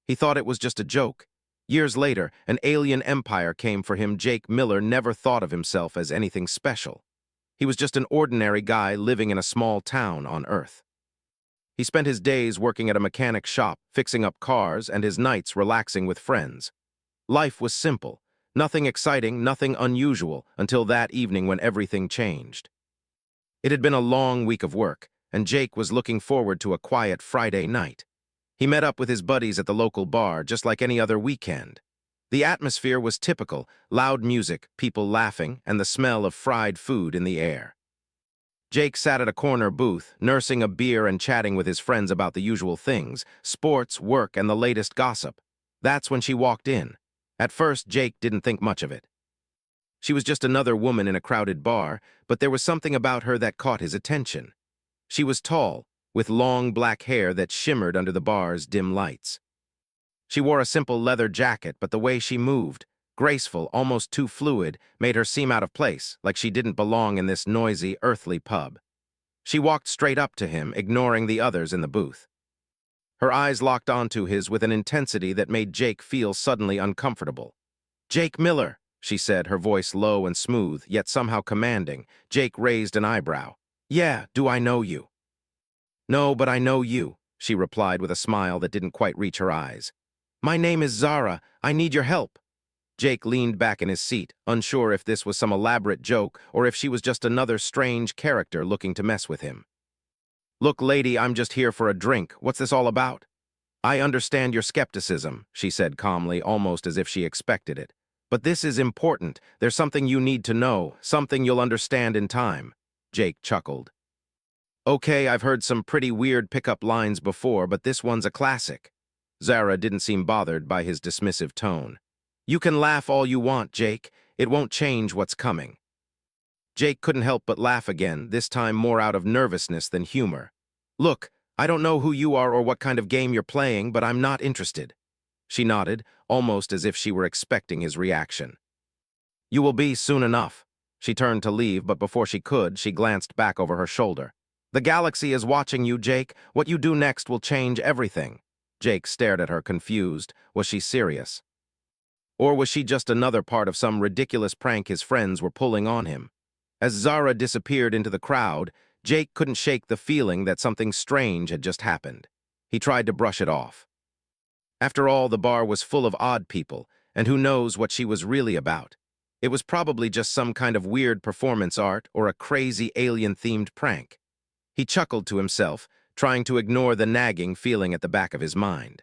He thought it was just a joke. Years later, an alien empire came for him. Jake Miller never thought of himself as anything special. He was just an ordinary guy living in a small town on Earth. He spent his days working at a mechanic shop, fixing up cars, and his nights relaxing with friends. Life was simple, nothing exciting, nothing unusual, until that evening when everything changed. It had been a long week of work, and Jake was looking forward to a quiet Friday night. He met up with his buddies at the local bar, just like any other weekend. The atmosphere was typical: loud music, people laughing, and the smell of fried food in the air. Jake sat at a corner booth, nursing a beer and chatting with his friends about the usual things: sports, work, and the latest gossip. That's when she walked in. At first, Jake didn't think much of it. She was just another woman in a crowded bar, but there was something about her that caught his attention. She was tall, with long black hair that shimmered under the bar's dim lights. She wore a simple leather jacket, but the way she moved, graceful, almost too fluid, made her seem out of place, like she didn't belong in this noisy, earthly pub. She walked straight up to him, ignoring the others in the booth. Her eyes locked onto his with an intensity that made Jake feel suddenly uncomfortable. "Jake Miller," she said, her voice low and smooth, yet somehow commanding. Jake raised an eyebrow. "Yeah, do I know you?" "No, but I know you," she replied with a smile that didn't quite reach her eyes. "My name is Zara. I need your help." Jake leaned back in his seat, unsure if this was some elaborate joke or if she was just another strange character looking to mess with him. "Look, lady, I'm just here for a drink. What's this all about?" "I understand your skepticism," she said calmly, almost as if she expected it. "But this is important. There's something you need to know, something you'll understand in time." Jake chuckled. "Okay, I've heard some pretty weird pickup lines before, but this one's a classic." Zara didn't seem bothered by his dismissive tone. "You can laugh all you want, Jake. It won't change what's coming." Jake couldn't help but laugh again, this time more out of nervousness than humor. "Look, I don't know who you are or what kind of game you're playing, but I'm not interested." She nodded, almost as if she were expecting his reaction. "You will be soon enough." She turned to leave, but before she could, she glanced back over her shoulder. "The galaxy is watching you, Jake. What you do next will change everything." Jake stared at her, confused. Was she serious? Or was she just another part of some ridiculous prank his friends were pulling on him? As Zara disappeared into the crowd, Jake couldn't shake the feeling that something strange had just happened. He tried to brush it off. After all, the bar was full of odd people, and who knows what she was really about. It was probably just some kind of weird performance art or a crazy alien-themed prank. He chuckled to himself, trying to ignore the nagging feeling at the back of his mind.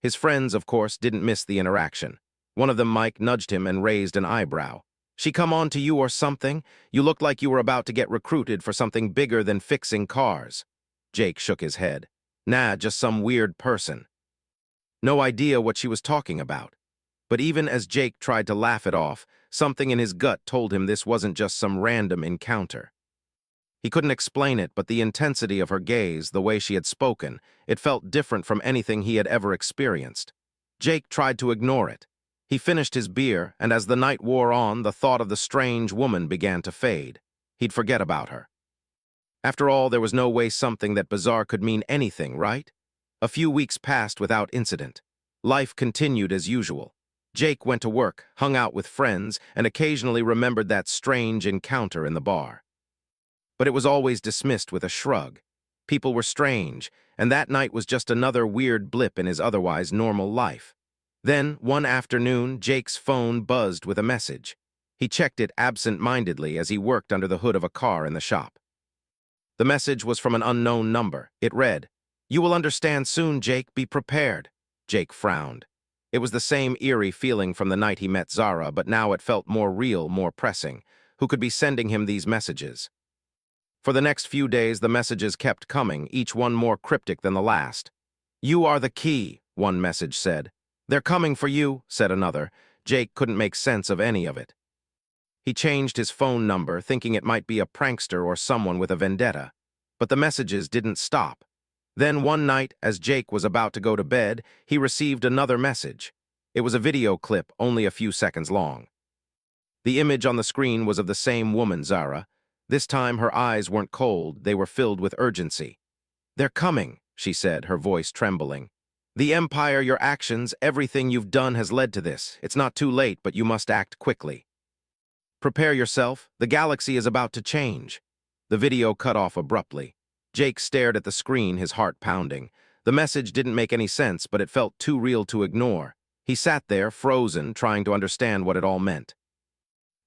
His friends, of course, didn't miss the interaction. One of them, Mike, nudged him and raised an eyebrow. "She come on to you or something? You looked like you were about to get recruited for something bigger than fixing cars." Jake shook his head. "Nah, just some weird person." No idea what she was talking about. But even as Jake tried to laugh it off, something in his gut told him this wasn't just some random encounter. He couldn't explain it, but the intensity of her gaze, the way she had spoken, it felt different from anything he had ever experienced. Jake tried to ignore it. He finished his beer, and as the night wore on, the thought of the strange woman began to fade. He'd forget about her. After all, there was no way something that bizarre could mean anything, right? A few weeks passed without incident. Life continued as usual. Jake went to work, hung out with friends, and occasionally remembered that strange encounter in the bar. But it was always dismissed with a shrug. People were strange, and that night was just another weird blip in his otherwise normal life. Then, one afternoon, Jake's phone buzzed with a message. He checked it absent-mindedly as he worked under the hood of a car in the shop. The message was from an unknown number. It read, "You will understand soon, Jake. Be prepared." Jake frowned. It was the same eerie feeling from the night he met Zara, but now it felt more real, more pressing. Who could be sending him these messages? For the next few days, the messages kept coming, each one more cryptic than the last. "You are the key," one message said. "They're coming for you," said another. Jake couldn't make sense of any of it. He changed his phone number, thinking it might be a prankster or someone with a vendetta. But the messages didn't stop. Then one night, as Jake was about to go to bed, he received another message. It was a video clip, only a few seconds long. The image on the screen was of the same woman, Zara. This time, her eyes weren't cold, they were filled with urgency. "They're coming," she said, her voice trembling. The Empire, your actions, everything you've done has led to this. It's not too late, but you must act quickly. Prepare yourself. The galaxy is about to change. The video cut off abruptly. Jake stared at the screen, his heart pounding. The message didn't make any sense, but it felt too real to ignore. He sat there, frozen, trying to understand what it all meant.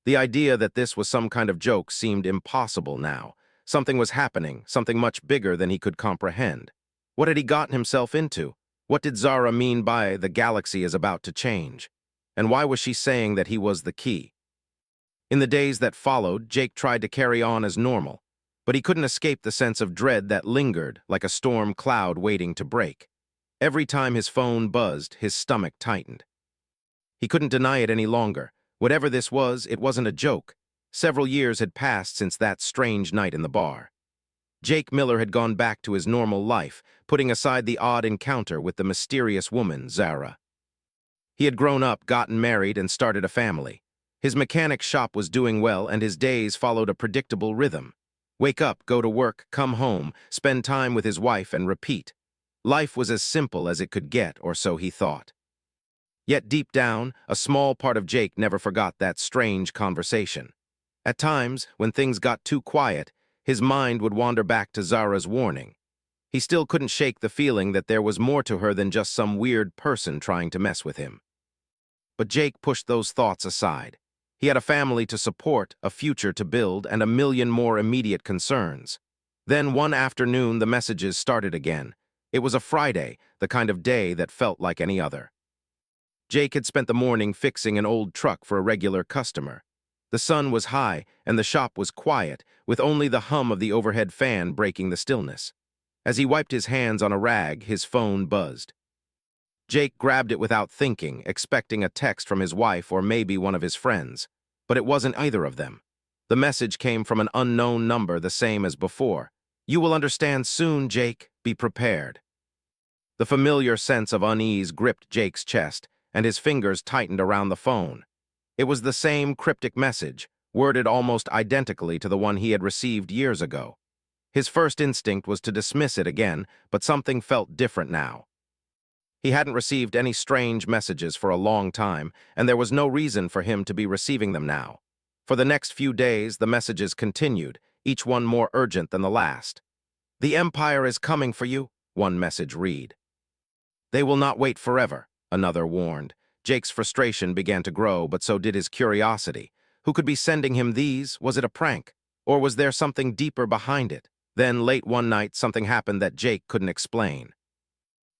The idea that this was some kind of joke seemed impossible now. Something was happening, something much bigger than he could comprehend. What had he gotten himself into? What did Zara mean by the galaxy is about to change? And why was she saying that he was the key? In the days that followed, Jake tried to carry on as normal, but he couldn't escape the sense of dread that lingered like a storm cloud waiting to break. Every time his phone buzzed, his stomach tightened. He couldn't deny it any longer. Whatever this was, it wasn't a joke. Several years had passed since that strange night in the bar. Jake Miller had gone back to his normal life, putting aside the odd encounter with the mysterious woman, Zara. He had grown up, gotten married, and started a family. His mechanic shop was doing well, and his days followed a predictable rhythm. Wake up, go to work, come home, spend time with his wife, and repeat. Life was as simple as it could get, or so he thought. Yet deep down, a small part of Jake never forgot that strange conversation. At times, when things got too quiet, his mind would wander back to Zara's warning. He still couldn't shake the feeling that there was more to her than just some weird person trying to mess with him. But Jake pushed those thoughts aside. He had a family to support, a future to build, and a million more immediate concerns. Then one afternoon, the messages started again. It was a Friday, the kind of day that felt like any other. Jake had spent the morning fixing an old truck for a regular customer. The sun was high, and the shop was quiet, with only the hum of the overhead fan breaking the stillness. As he wiped his hands on a rag, his phone buzzed. Jake grabbed it without thinking, expecting a text from his wife or maybe one of his friends. But it wasn't either of them. The message came from an unknown number, the same as before. "You will understand soon, Jake. Be prepared." The familiar sense of unease gripped Jake's chest, and his fingers tightened around the phone. It was the same cryptic message, worded almost identically to the one he had received years ago. His first instinct was to dismiss it again, but something felt different now. He hadn't received any strange messages for a long time, and there was no reason for him to be receiving them now. For the next few days, the messages continued, each one more urgent than the last. "The Empire is coming for you," one message read. "They will not wait forever," another warned. Jake's frustration began to grow, but so did his curiosity. Who could be sending him these? Was it a prank? Or was there something deeper behind it? Then, late one night, something happened that Jake couldn't explain.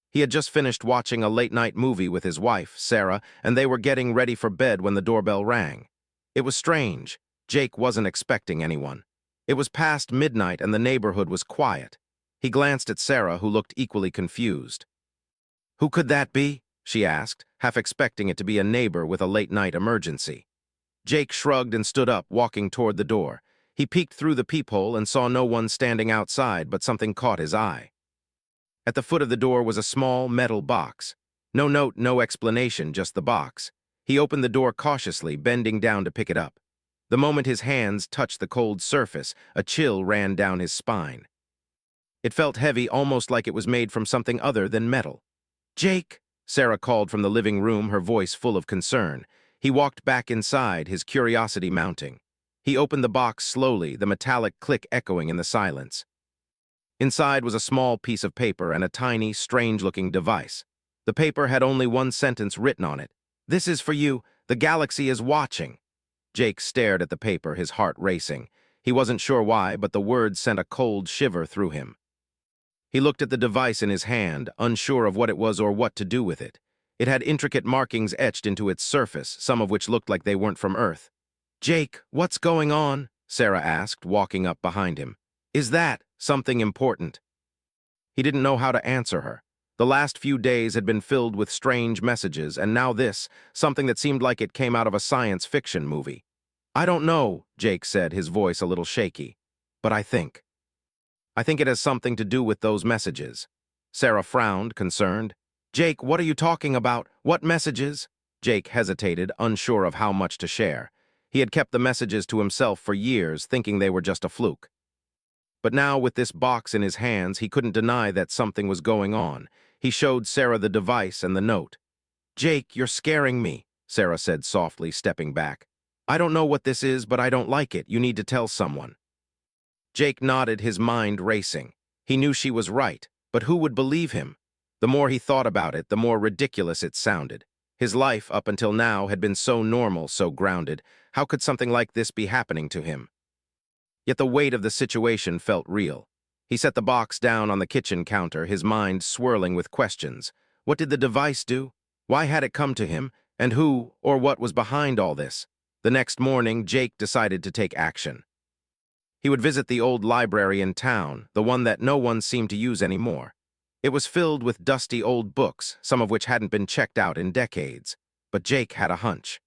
He had just finished watching a late-night movie with his wife, Sarah, and they were getting ready for bed when the doorbell rang. It was strange. Jake wasn't expecting anyone. It was past midnight and the neighborhood was quiet. He glanced at Sarah, who looked equally confused. "Who could that be?" she asked, half expecting it to be a neighbor with a late-night emergency. Jake shrugged and stood up, walking toward the door. He peeked through the peephole and saw no one standing outside, but something caught his eye. At the foot of the door was a small metal box. No note, no explanation, just the box. He opened the door cautiously, bending down to pick it up. The moment his hands touched the cold surface, a chill ran down his spine. It felt heavy, almost like it was made from something other than metal. "Jake!" Sarah called from the living room, her voice full of concern. He walked back inside, his curiosity mounting. He opened the box slowly, the metallic click echoing in the silence. Inside was a small piece of paper and a tiny, strange-looking device. The paper had only one sentence written on it. "This is for you. The galaxy is watching." Jake stared at the paper, his heart racing. He wasn't sure why, but the words sent a cold shiver through him. He looked at the device in his hand, unsure of what it was or what to do with it. It had intricate markings etched into its surface, some of which looked like they weren't from Earth. "Jake, what's going on?" Sarah asked, walking up behind him. "Is that something important?" He didn't know how to answer her. The last few days had been filled with strange messages, and now this, something that seemed like it came out of a science fiction movie. "I don't know," Jake said, his voice a little shaky. "But I think it has something to do with those messages." Sarah frowned, concerned. "Jake, what are you talking about? What messages?" Jake hesitated, unsure of how much to share. He had kept the messages to himself for years, thinking they were just a fluke. But now, with this box in his hands, he couldn't deny that something was going on. He showed Sarah the device and the note. "Jake, you're scaring me," Sarah said softly, stepping back. "I don't know what this is, but I don't like it. You need to tell someone." Jake nodded, his mind racing. He knew she was right, but who would believe him? The more he thought about it, the more ridiculous it sounded. His life, up until now, had been so normal, so grounded. How could something like this be happening to him? Yet the weight of the situation felt real. He set the box down on the kitchen counter, his mind swirling with questions. What did the device do? Why had it come to him? And who or what was behind all this? The next morning, Jake decided to take action. He would visit the old library in town, the one that no one seemed to use anymore. It was filled with dusty old books, some of which hadn't been checked out in decades. But Jake had a hunch.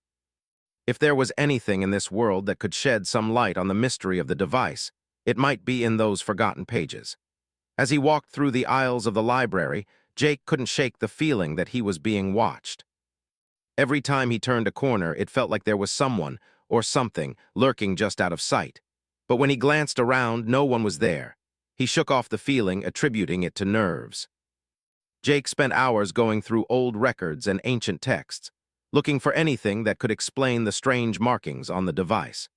If there was anything in this world that could shed some light on the mystery of the device, it might be in those forgotten pages. As he walked through the aisles of the library, Jake couldn't shake the feeling that he was being watched. Every time he turned a corner, it felt like there was someone, or something, lurking just out of sight. But when he glanced around, no one was there. He shook off the feeling, attributing it to nerves. Jake spent hours going through old records and ancient texts, looking for anything that could explain the strange markings on the device.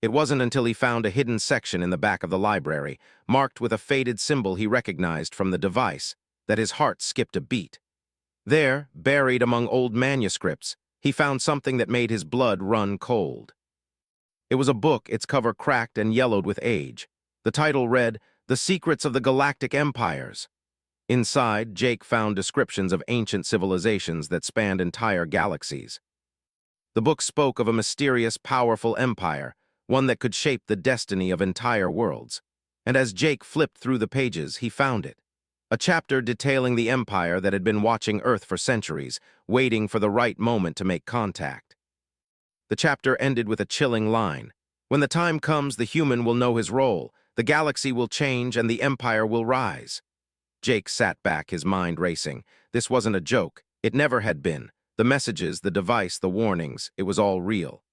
It wasn't until he found a hidden section in the back of the library, marked with a faded symbol he recognized from the device, that his heart skipped a beat. There, buried among old manuscripts, he found something that made his blood run cold. It was a book, its cover cracked and yellowed with age. The title read, "The Secrets of the Galactic Empires." Inside, Jake found descriptions of ancient civilizations that spanned entire galaxies. The book spoke of a mysterious, powerful empire, one that could shape the destiny of entire worlds. And as Jake flipped through the pages, he found it. A chapter detailing the empire that had been watching Earth for centuries, waiting for the right moment to make contact. The chapter ended with a chilling line. "When the time comes, the human will know his role, the galaxy will change, and the empire will rise." Jake sat back, his mind racing. This wasn't a joke. It never had been. The messages, the device, the warnings, it was all real.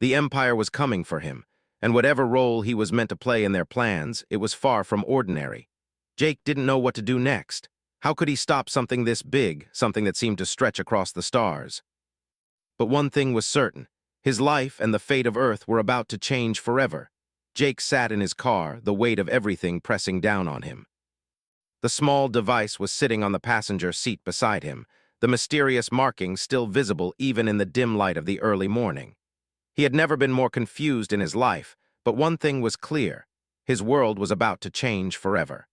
The empire was coming for him, and whatever role he was meant to play in their plans, it was far from ordinary. Jake didn't know what to do next. How could he stop something this big, something that seemed to stretch across the stars? But one thing was certain. His life and the fate of Earth were about to change forever. Jake sat in his car, the weight of everything pressing down on him. The small device was sitting on the passenger seat beside him, the mysterious markings still visible even in the dim light of the early morning. He had never been more confused in his life, but one thing was clear. His world was about to change forever.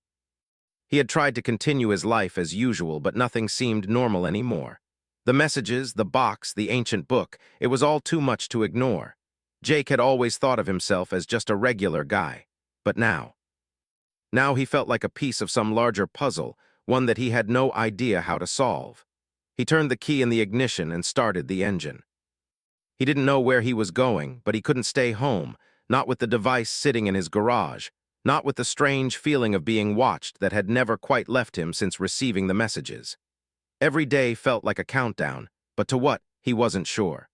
He had tried to continue his life as usual, but nothing seemed normal anymore. The messages, the box, the ancient book, it was all too much to ignore. Jake had always thought of himself as just a regular guy. But now he felt like a piece of some larger puzzle, one that he had no idea how to solve. He turned the key in the ignition and started the engine. He didn't know where he was going, but he couldn't stay home, not with the device sitting in his garage, not with the strange feeling of being watched that had never quite left him since receiving the messages. Every day felt like a countdown, but to what, he wasn't sure.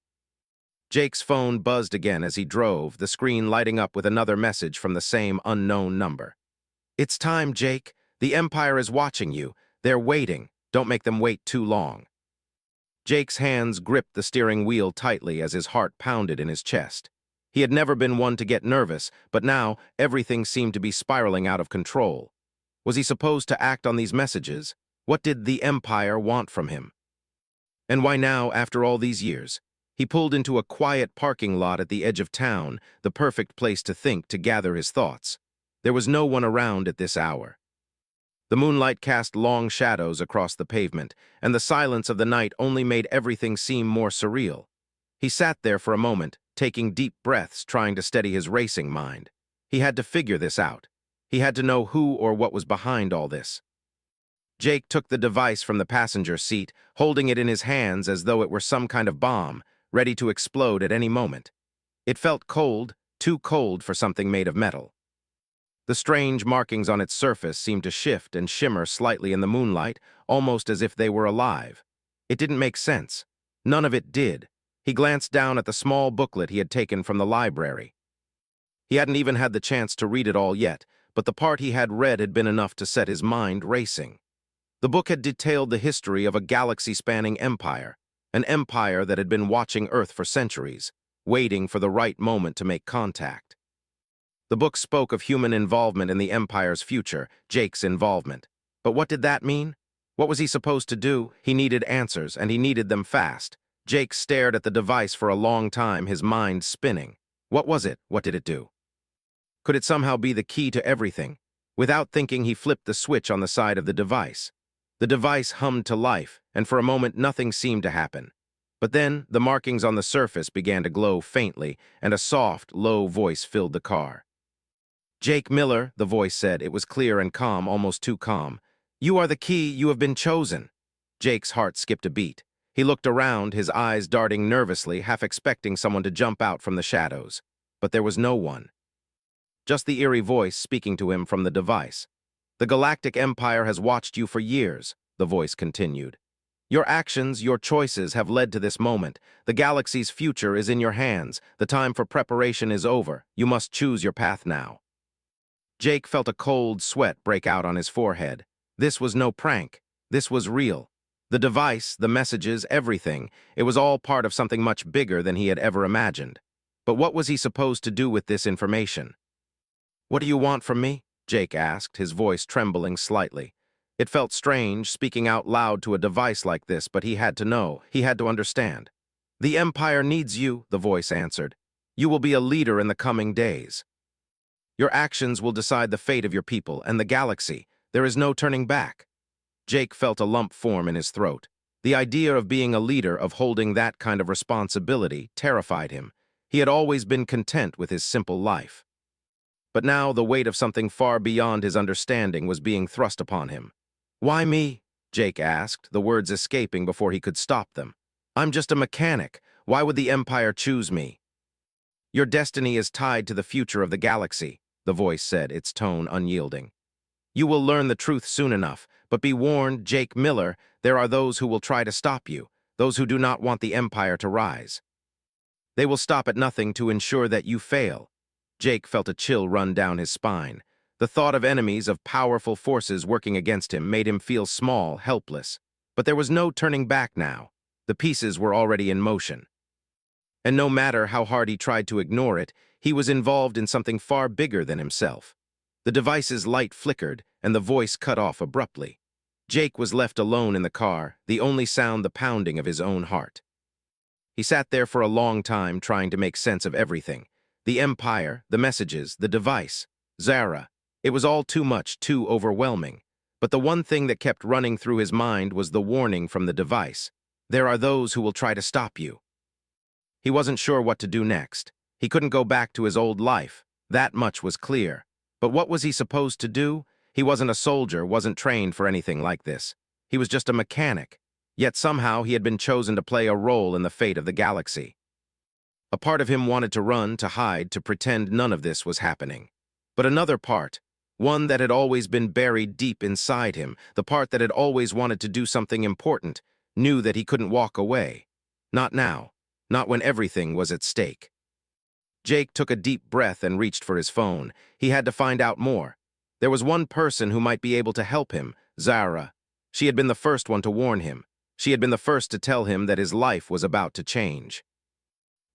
Jake's phone buzzed again as he drove, the screen lighting up with another message from the same unknown number. "It's time, Jake. The Empire is watching you. They're waiting. Don't make them wait too long." Jake's hands gripped the steering wheel tightly as his heart pounded in his chest. He had never been one to get nervous, but now everything seemed to be spiraling out of control. Was he supposed to act on these messages? What did the Empire want from him? And why now, after all these years? He pulled into a quiet parking lot at the edge of town, the perfect place to think, to gather his thoughts. There was no one around at this hour. The moonlight cast long shadows across the pavement, and the silence of the night only made everything seem more surreal. He sat there for a moment, taking deep breaths, trying to steady his racing mind. He had to figure this out. He had to know who or what was behind all this. Jake took the device from the passenger seat, holding it in his hands as though it were some kind of bomb, ready to explode at any moment. It felt cold, too cold for something made of metal. The strange markings on its surface seemed to shift and shimmer slightly in the moonlight, almost as if they were alive. It didn't make sense. None of it did. He glanced down at the small booklet he had taken from the library. He hadn't even had the chance to read it all yet, but the part he had read had been enough to set his mind racing. The book had detailed the history of a galaxy-spanning empire, an empire that had been watching Earth for centuries, waiting for the right moment to make contact. The book spoke of human involvement in the empire's future, Jake's involvement. But what did that mean? What was he supposed to do? He needed answers, and he needed them fast. Jake stared at the device for a long time, his mind spinning. What was it? What did it do? Could it somehow be the key to everything? Without thinking, he flipped the switch on the side of the device. The device hummed to life, and for a moment nothing seemed to happen. But then, the markings on the surface began to glow faintly, and a soft, low voice filled the car. "Jake Miller," the voice said. It was clear and calm, almost too calm. "You are the key. You have been chosen." Jake's heart skipped a beat. He looked around, his eyes darting nervously, half expecting someone to jump out from the shadows. But there was no one. Just the eerie voice speaking to him from the device. "The Galactic Empire has watched you for years," the voice continued. "Your actions, your choices have led to this moment. The galaxy's future is in your hands. The time for preparation is over. You must choose your path now." Jake felt a cold sweat break out on his forehead. This was no prank. This was real. The device, the messages, everything. It was all part of something much bigger than he had ever imagined. But what was he supposed to do with this information? "What do you want from me?" Jake asked, his voice trembling slightly. It felt strange, speaking out loud to a device like this, but he had to know. He had to understand. "The Empire needs you," the voice answered. "You will be a leader in the coming days. Your actions will decide the fate of your people and the galaxy. There is no turning back." Jake felt a lump form in his throat. The idea of being a leader, of holding that kind of responsibility, terrified him. He had always been content with his simple life. But now the weight of something far beyond his understanding was being thrust upon him. "Why me?" Jake asked, the words escaping before he could stop them. "I'm just a mechanic. Why would the Empire choose me?" "Your destiny is tied to the future of the galaxy," the voice said, its tone unyielding. "You will learn the truth soon enough, but be warned, Jake Miller, there are those who will try to stop you, those who do not want the Empire to rise. They will stop at nothing to ensure that you fail." Jake felt a chill run down his spine. The thought of enemies, of powerful forces working against him, made him feel small, helpless. But there was no turning back now. The pieces were already in motion. And no matter how hard he tried to ignore it, he was involved in something far bigger than himself. The device's light flickered, and the voice cut off abruptly. Jake was left alone in the car, the only sound the pounding of his own heart. He sat there for a long time trying to make sense of everything. The Empire, the messages, the device, Zara. It was all too much, too overwhelming. But the one thing that kept running through his mind was the warning from the device. There are those who will try to stop you. He wasn't sure what to do next. He couldn't go back to his old life. That much was clear. But what was he supposed to do? He wasn't a soldier, wasn't trained for anything like this. He was just a mechanic. Yet somehow he had been chosen to play a role in the fate of the galaxy. A part of him wanted to run, to hide, to pretend none of this was happening. But another part, one that had always been buried deep inside him, the part that had always wanted to do something important, knew that he couldn't walk away. Not now. Not when everything was at stake. Jake took a deep breath and reached for his phone. He had to find out more. There was one person who might be able to help him, Zara. She had been the first one to warn him. She had been the first to tell him that his life was about to change.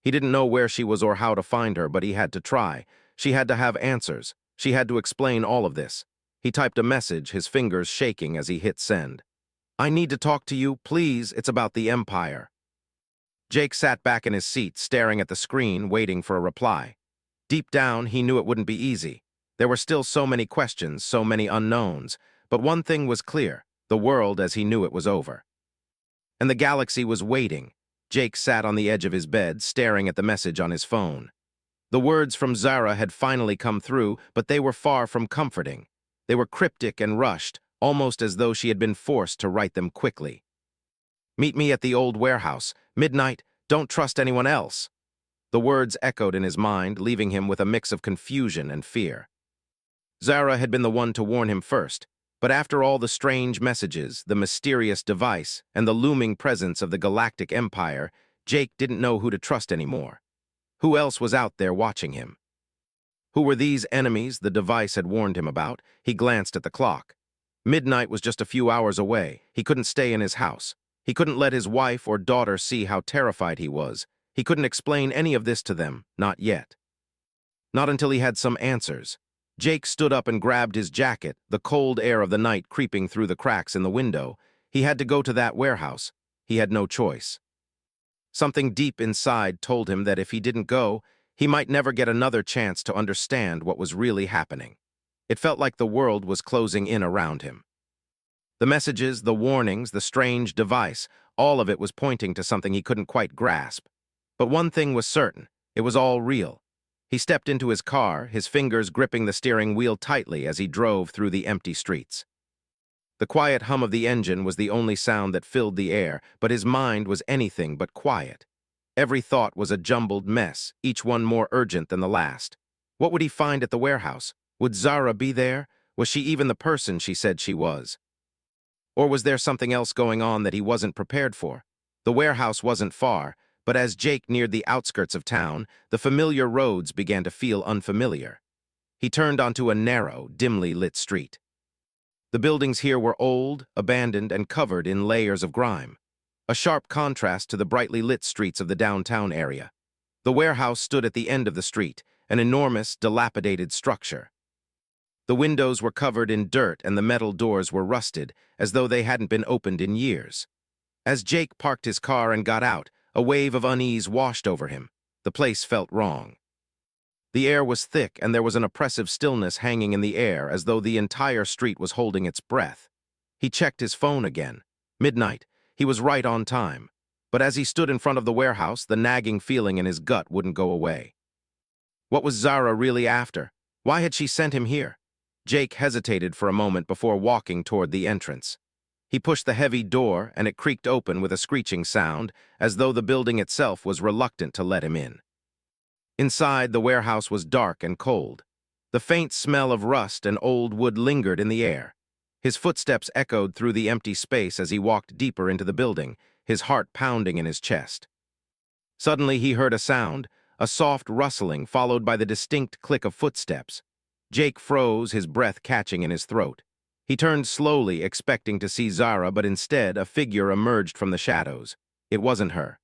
He didn't know where she was or how to find her, but he had to try. She had to have answers. She had to explain all of this. He typed a message, his fingers shaking as he hit send. "I need to talk to you, please. It's about the Empire." Jake sat back in his seat, staring at the screen, waiting for a reply. Deep down, he knew it wouldn't be easy. There were still so many questions, so many unknowns. But one thing was clear: the world as he knew it was over. And the galaxy was waiting. Jake sat on the edge of his bed, staring at the message on his phone. The words from Zara had finally come through, but they were far from comforting. They were cryptic and rushed, almost as though she had been forced to write them quickly. "Meet me at the old warehouse. Midnight. Don't trust anyone else." The words echoed in his mind, leaving him with a mix of confusion and fear. Zara had been the one to warn him first, but after all the strange messages, the mysterious device, and the looming presence of the Galactic Empire, Jake didn't know who to trust anymore. Who else was out there watching him? Who were these enemies the device had warned him about? He glanced at the clock. Midnight was just a few hours away. He couldn't stay in his house. He couldn't let his wife or daughter see how terrified he was. He couldn't explain any of this to them, not yet. Not until he had some answers. Jake stood up and grabbed his jacket, the cold air of the night creeping through the cracks in the window. He had to go to that warehouse. He had no choice. Something deep inside told him that if he didn't go, he might never get another chance to understand what was really happening. It felt like the world was closing in around him. The messages, the warnings, the strange device, all of it was pointing to something he couldn't quite grasp. But one thing was certain, it was all real. He stepped into his car, his fingers gripping the steering wheel tightly as he drove through the empty streets. The quiet hum of the engine was the only sound that filled the air, but his mind was anything but quiet. Every thought was a jumbled mess, each one more urgent than the last. What would he find at the warehouse? Would Zara be there? Was she even the person she said she was? Or was there something else going on that he wasn't prepared for? The warehouse wasn't far, but as Jake neared the outskirts of town, the familiar roads began to feel unfamiliar. He turned onto a narrow, dimly lit street. The buildings here were old, abandoned, and covered in layers of grime, a sharp contrast to the brightly lit streets of the downtown area. The warehouse stood at the end of the street, an enormous, dilapidated structure. The windows were covered in dirt and the metal doors were rusted, as though they hadn't been opened in years. As Jake parked his car and got out, a wave of unease washed over him. The place felt wrong. The air was thick and there was an oppressive stillness hanging in the air as though the entire street was holding its breath. He checked his phone again. Midnight. He was right on time. But as he stood in front of the warehouse, the nagging feeling in his gut wouldn't go away. What was Zara really after? Why had she sent him here? Jake hesitated for a moment before walking toward the entrance. He pushed the heavy door and it creaked open with a screeching sound, as though the building itself was reluctant to let him in. Inside, the warehouse was dark and cold. The faint smell of rust and old wood lingered in the air. His footsteps echoed through the empty space as he walked deeper into the building, his heart pounding in his chest. Suddenly he heard a sound, a soft rustling followed by the distinct click of footsteps. Jake froze, his breath catching in his throat. He turned slowly, expecting to see Zara, but instead a figure emerged from the shadows. It wasn't her.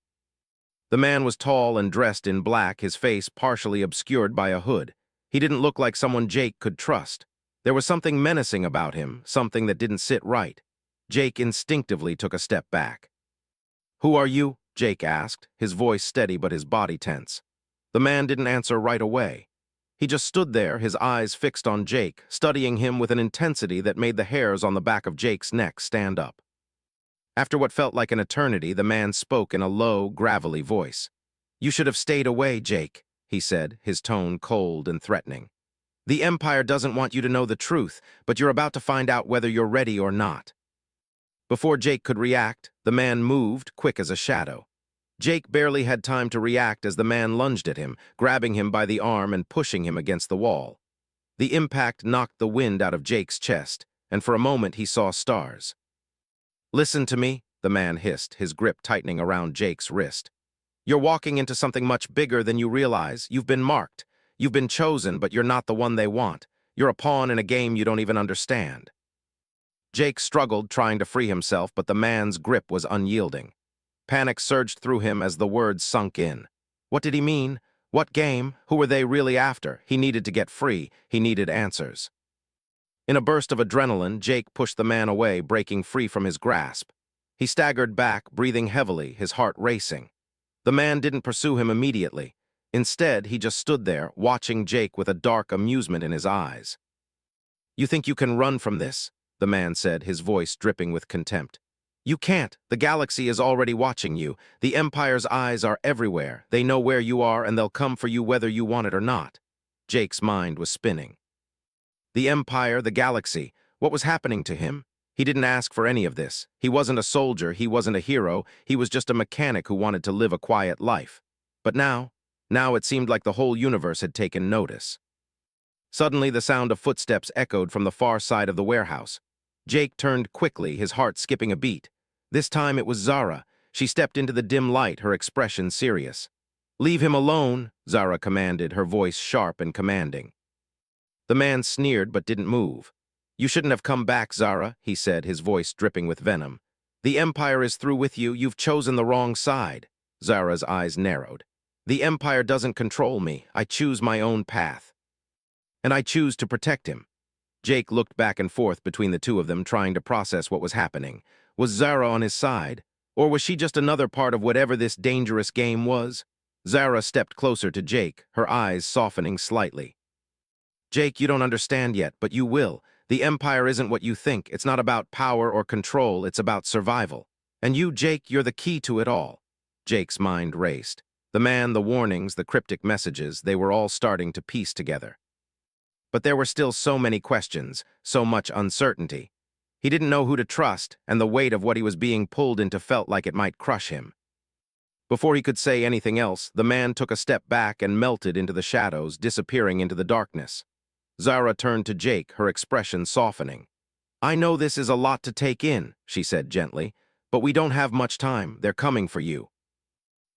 The man was tall and dressed in black, his face partially obscured by a hood. He didn't look like someone Jake could trust. There was something menacing about him, something that didn't sit right. Jake instinctively took a step back. "Who are you?" Jake asked, his voice steady but his body tense. The man didn't answer right away. He just stood there, his eyes fixed on Jake, studying him with an intensity that made the hairs on the back of Jake's neck stand up. After what felt like an eternity, the man spoke in a low, gravelly voice. "You should have stayed away, Jake," he said, his tone cold and threatening. "The Empire doesn't want you to know the truth, but you're about to find out whether you're ready or not." Before Jake could react, the man moved, quick as a shadow. Jake barely had time to react as the man lunged at him, grabbing him by the arm and pushing him against the wall. The impact knocked the wind out of Jake's chest, and for a moment he saw stars. "Listen to me," the man hissed, his grip tightening around Jake's wrist. "You're walking into something much bigger than you realize. You've been marked. You've been chosen, but you're not the one they want. You're a pawn in a game you don't even understand." Jake struggled, trying to free himself, but the man's grip was unyielding. Panic surged through him as the words sunk in. What did he mean? What game? Who were they really after? He needed to get free. He needed answers. In a burst of adrenaline, Jake pushed the man away, breaking free from his grasp. He staggered back, breathing heavily, his heart racing. The man didn't pursue him immediately. Instead, he just stood there, watching Jake with a dark amusement in his eyes. "You think you can run from this?" the man said, his voice dripping with contempt. "You can't. The galaxy is already watching you. The Empire's eyes are everywhere. They know where you are, and they'll come for you whether you want it or not." Jake's mind was spinning. The Empire, the galaxy, what was happening to him? He didn't ask for any of this. He wasn't a soldier, he wasn't a hero, he was just a mechanic who wanted to live a quiet life. But now it seemed like the whole universe had taken notice. Suddenly, the sound of footsteps echoed from the far side of the warehouse. Jake turned quickly, his heart skipping a beat. This time it was Zara. She stepped into the dim light, her expression serious. "Leave him alone," Zara commanded, her voice sharp and commanding. The man sneered but didn't move. "You shouldn't have come back, Zara," he said, his voice dripping with venom. "The Empire is through with you. You've chosen the wrong side." Zara's eyes narrowed. "The Empire doesn't control me. I choose my own path. And I choose to protect him." Jake looked back and forth between the two of them, trying to process what was happening. Was Zara on his side? Or was she just another part of whatever this dangerous game was? Zara stepped closer to Jake, her eyes softening slightly. "Jake, you don't understand yet, but you will. The Empire isn't what you think. It's not about power or control. It's about survival. And you, Jake, you're the key to it all." Jake's mind raced. The man, the warnings, the cryptic messages, they were all starting to piece together. But there were still so many questions, so much uncertainty. He didn't know who to trust, and the weight of what he was being pulled into felt like it might crush him. Before he could say anything else, the man took a step back and melted into the shadows, disappearing into the darkness. Zara turned to Jake, her expression softening. "I know this is a lot to take in," she said gently, "but we don't have much time. They're coming for you.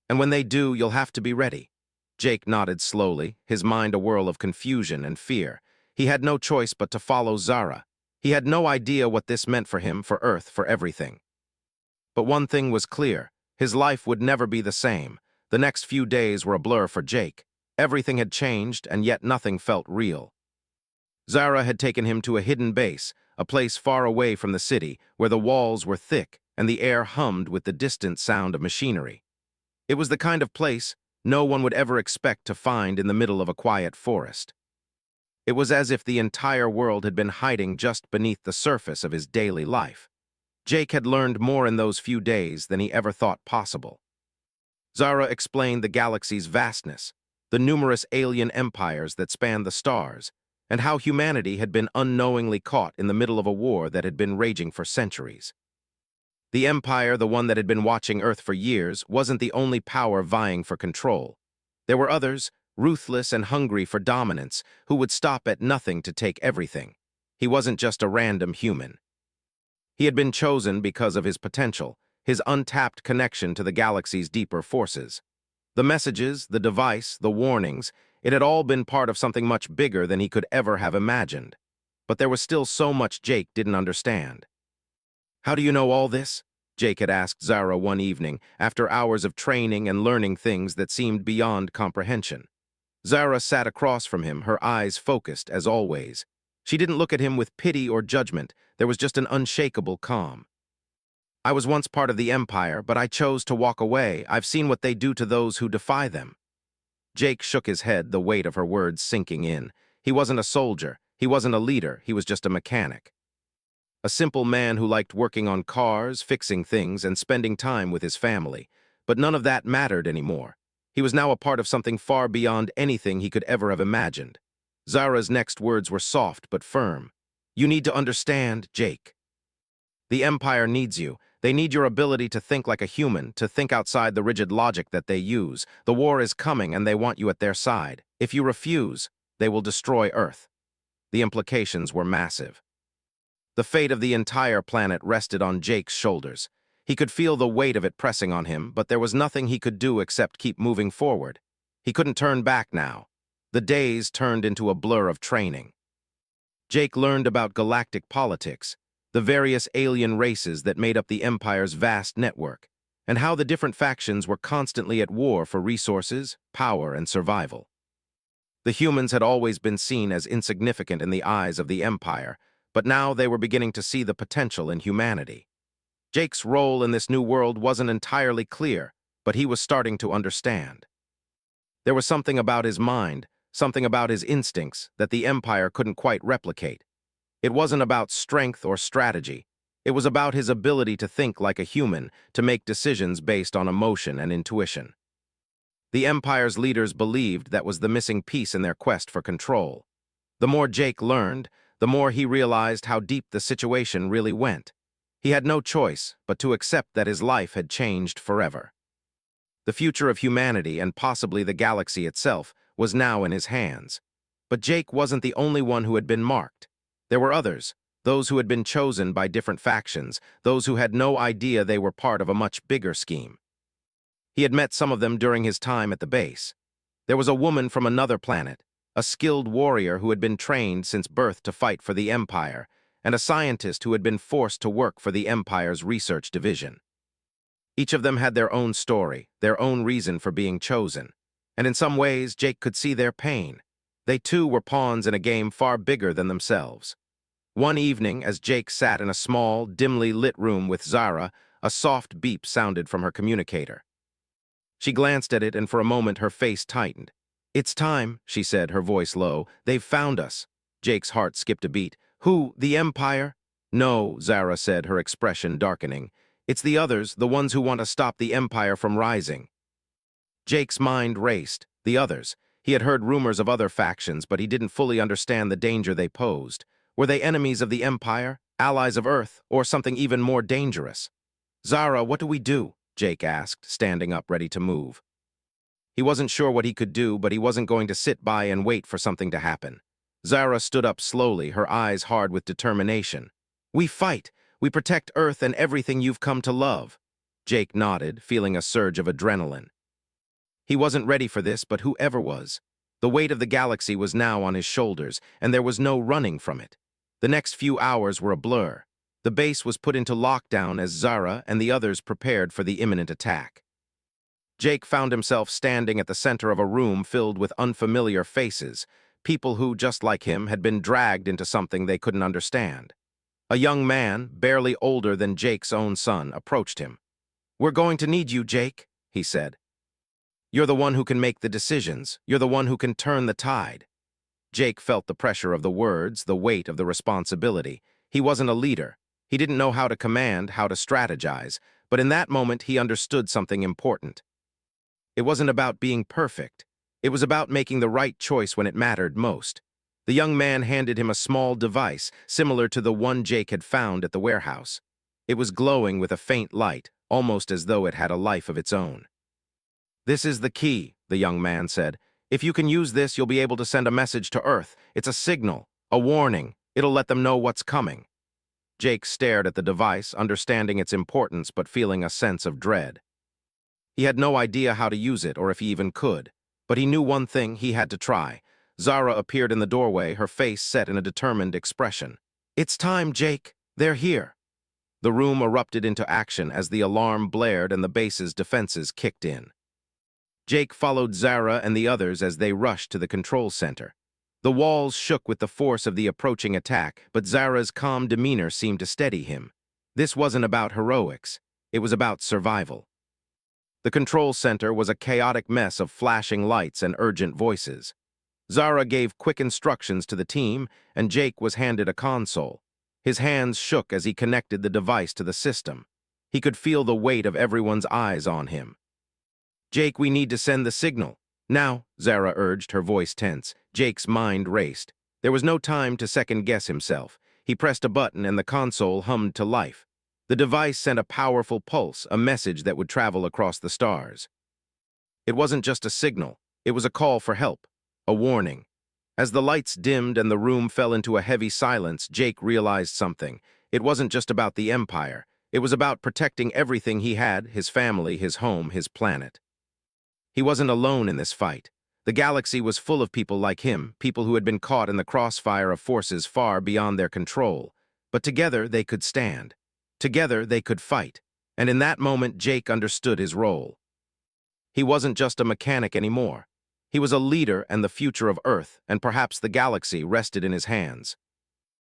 And when they do, you'll have to be ready." Jake nodded slowly, his mind a whirl of confusion and fear. He had no choice but to follow Zara. He had no idea what this meant for him, for Earth, for everything. But one thing was clear. His life would never be the same. The next few days were a blur for Jake. Everything had changed, and yet nothing felt real. Zara had taken him to a hidden base, a place far away from the city, where the walls were thick and the air hummed with the distant sound of machinery. It was the kind of place no one would ever expect to find in the middle of a quiet forest. It was as if the entire world had been hiding just beneath the surface of his daily life. Jake had learned more in those few days than he ever thought possible. Zara explained the galaxy's vastness, the numerous alien empires that spanned the stars, and how humanity had been unknowingly caught in the middle of a war that had been raging for centuries. The Empire, the one that had been watching Earth for years, wasn't the only power vying for control. There were others, ruthless and hungry for dominance, who would stop at nothing to take everything. He wasn't just a random human. He had been chosen because of his potential, his untapped connection to the galaxy's deeper forces. The messages, the device, the warnings, it had all been part of something much bigger than he could ever have imagined. But there was still so much Jake didn't understand. "How do you know all this?" Jake had asked Zara one evening, after hours of training and learning things that seemed beyond comprehension. Zara sat across from him, her eyes focused as always. She didn't look at him with pity or judgment. There was just an unshakable calm. "I was once part of the Empire, but I chose to walk away. I've seen what they do to those who defy them." Jake shook his head, the weight of her words sinking in. He wasn't a soldier. He wasn't a leader. He was just a mechanic. A simple man who liked working on cars, fixing things, and spending time with his family. But none of that mattered anymore. He was now a part of something far beyond anything he could ever have imagined. Zara's next words were soft but firm. "You need to understand, Jake. The Empire needs you. They need your ability to think like a human, to think outside the rigid logic that they use. The war is coming and they want you at their side. If you refuse, they will destroy Earth." The implications were massive. The fate of the entire planet rested on Jake's shoulders. He could feel the weight of it pressing on him, but there was nothing he could do except keep moving forward. He couldn't turn back now. The days turned into a blur of training. Jake learned about galactic politics, the various alien races that made up the Empire's vast network, and how the different factions were constantly at war for resources, power, and survival. The humans had always been seen as insignificant in the eyes of the Empire, but now they were beginning to see the potential in humanity. Jake's role in this new world wasn't entirely clear, but he was starting to understand. There was something about his mind, something about his instincts, that the Empire couldn't quite replicate. It wasn't about strength or strategy. It was about his ability to think like a human, to make decisions based on emotion and intuition. The Empire's leaders believed that was the missing piece in their quest for control. The more Jake learned, the more he realized how deep the situation really went. He had no choice but to accept that his life had changed forever. The future of humanity, and possibly the galaxy itself, was now in his hands. But Jake wasn't the only one who had been marked. There were others, those who had been chosen by different factions, those who had no idea they were part of a much bigger scheme. He had met some of them during his time at the base. There was a woman from another planet, a skilled warrior who had been trained since birth to fight for the Empire, and a scientist who had been forced to work for the Empire's research division. Each of them had their own story, their own reason for being chosen. And in some ways, Jake could see their pain. They too were pawns in a game far bigger than themselves. One evening, as Jake sat in a small, dimly lit room with Zara, a soft beep sounded from her communicator. She glanced at it, and for a moment her face tightened. "It's time," she said, her voice low. "They've found us." Jake's heart skipped a beat. "Who? The Empire?" "No," Zara said, her expression darkening. "It's the others, the ones who want to stop the Empire from rising." Jake's mind raced. The others. He had heard rumors of other factions, but he didn't fully understand the danger they posed. Were they enemies of the Empire, allies of Earth, or something even more dangerous? "Zara, what do we do?" Jake asked, standing up ready to move. He wasn't sure what he could do, but he wasn't going to sit by and wait for something to happen. Zara stood up slowly, her eyes hard with determination. "We fight. We protect Earth and everything you've come to love." Jake nodded, feeling a surge of adrenaline. He wasn't ready for this, but whoever was. The weight of the galaxy was now on his shoulders, and there was no running from it. The next few hours were a blur. The base was put into lockdown as Zara and the others prepared for the imminent attack. Jake found himself standing at the center of a room filled with unfamiliar faces, people who, just like him, had been dragged into something they couldn't understand. A young man, barely older than Jake's own son, approached him. "We're going to need you, Jake," he said. "You're the one who can make the decisions. You're the one who can turn the tide." Jake felt the pressure of the words, the weight of the responsibility. He wasn't a leader. He didn't know how to command, how to strategize, but in that moment he understood something important. It wasn't about being perfect. It was about making the right choice when it mattered most. The young man handed him a small device, similar to the one Jake had found at the warehouse. It was glowing with a faint light, almost as though it had a life of its own. "This is the key," the young man said. "If you can use this, you'll be able to send a message to Earth. It's a signal, a warning. It'll let them know what's coming." Jake stared at the device, understanding its importance but feeling a sense of dread. He had no idea how to use it or if he even could, but he knew one thing: he had to try. Zara appeared in the doorway, her face set in a determined expression. "It's time, Jake. They're here." The room erupted into action as the alarm blared and the base's defenses kicked in. Jake followed Zara and the others as they rushed to the control center. The walls shook with the force of the approaching attack, but Zara's calm demeanor seemed to steady him. This wasn't about heroics. It was about survival. The control center was a chaotic mess of flashing lights and urgent voices. Zara gave quick instructions to the team, and Jake was handed a console. His hands shook as he connected the device to the system. He could feel the weight of everyone's eyes on him. "Jake, we need to send the signal. Now," Zara urged, her voice tense. Jake's mind raced. There was no time to second-guess himself. He pressed a button and the console hummed to life. The device sent a powerful pulse, a message that would travel across the stars. It wasn't just a signal. It was a call for help, a warning. As the lights dimmed and the room fell into a heavy silence, Jake realized something. It wasn't just about the Empire. It was about protecting everything he had: his family, his home, his planet. He wasn't alone in this fight. The galaxy was full of people like him, people who had been caught in the crossfire of forces far beyond their control. But together they could stand. Together they could fight. And in that moment, Jake understood his role. He wasn't just a mechanic anymore. He was a leader, and the future of Earth, and perhaps the galaxy, rested in his hands.